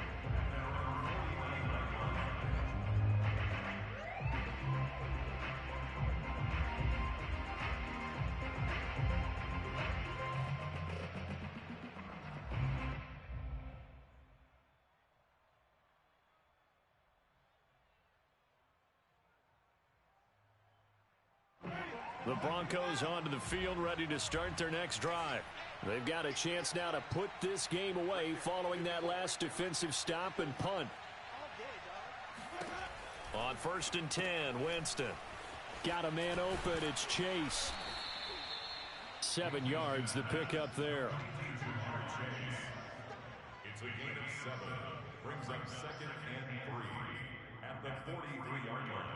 The Broncos onto the field ready to start their next drive. They've got a chance now to put this game away following that last defensive stop and punt. On 1st and 10, Winston. Got a man open. It's Chase. 7 yards, the pickup there. It's a gain of 7. Brings up 2nd and 3 at the 43-yard line.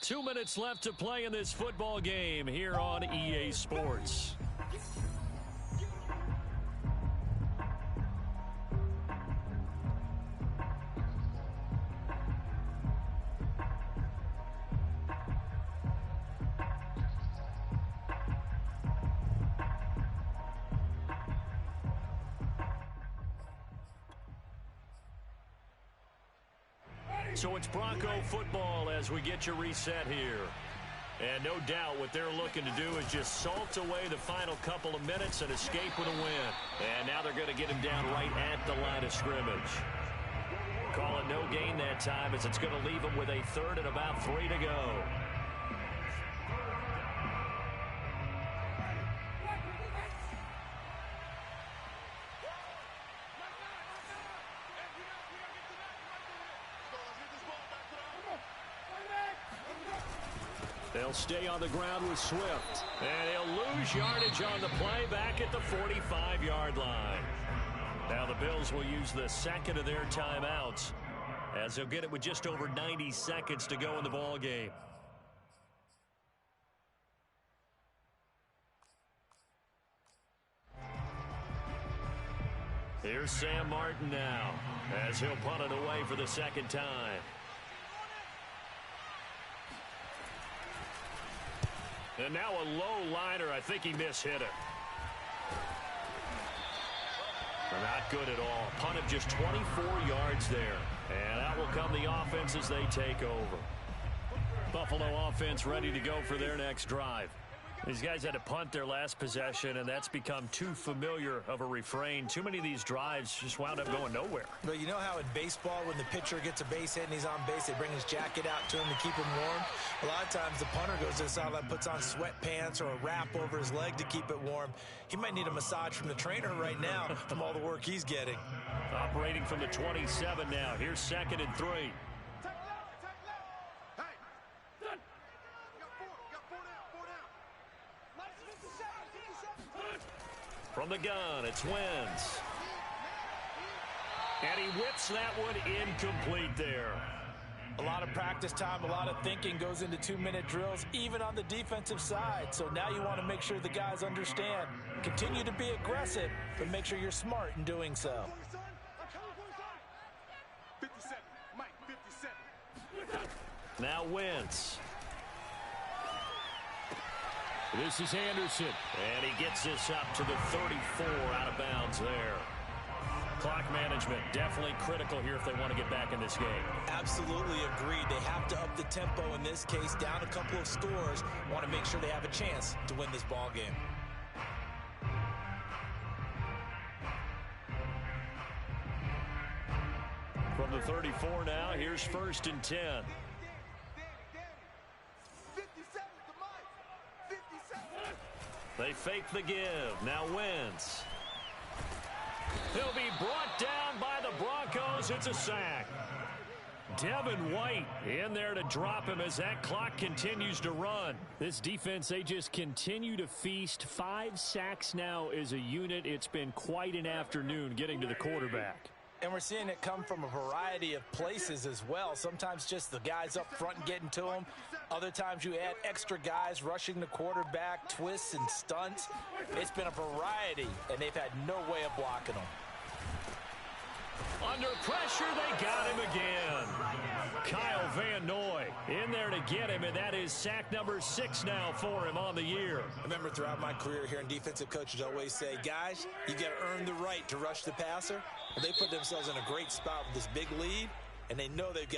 2 minutes left to play in this football game here on EA Sports. So it's Bronco football as we get you reset here. And no doubt what they're looking to do is just salt away the final couple of minutes and escape with a win. And now they're going to get him down right at the line of scrimmage. Call it no gain that time as it's going to leave him with a third and about 3 to go. They'll stay on the ground with Swift. And he'll lose yardage on the play back at the 45-yard line. Now the Bills will use the second of their timeouts as they'll get it with just over 90 seconds to go in the ball game. Here's Sam Martin now as he'll punt it away for the second time. And now a low liner. I think he mishit it. Not good at all. Punt of just 24 yards there. And out will come the offense as they take over. Buffalo offense ready to go for their next drive. These guys had to punt their last possession, and that's become too familiar of a refrain. Too many of these drives just wound up going nowhere. But you know how in baseball, when the pitcher gets a base hit and he's on base, they bring his jacket out to him to keep him warm? A lot of times the punter goes to the sideline, puts on sweatpants or a wrap over his leg to keep it warm. He might need a massage from the trainer right now from all the work he's getting. Operating from the 27 now. Here's 2nd and 3. From the gun, it's Wentz. And he whips that one incomplete there. A lot of practice time, a lot of thinking goes into 2-minute drills, even on the defensive side. So now you want to make sure the guys understand. Continue to be aggressive, but make sure you're smart in doing so. 57, Mike, 57. Now Wentz. This is Anderson. And he gets this up to the 34 out of bounds there. Clock management definitely critical here if they want to get back in this game. Absolutely agreed. They have to up the tempo in this case, down a couple of scores. Want to make sure they have a chance to win this ball game. From the 34 now, here's 1st and 10. They fake the give. Now Wentz. He'll be brought down by the Broncos. It's a sack. Devin White in there to drop him as that clock continues to run. This defense, they just continue to feast. 5 sacks now as a unit. It's been quite an afternoon getting to the quarterback. And we're seeing it come from a variety of places as well. Sometimes just the guys up front getting to him. Other times you add extra guys rushing the quarterback, twists and stunts. It's been a variety, and they've had no way of blocking them. Under pressure, they got him again. Kyle Van Noy in there to get him, and that is sack number 6 now for him on the year. I remember throughout my career here in defensive coaches always say, guys, you got to earn the right to rush the passer. Well, they put themselves in a great spot with this big lead, and they know they've got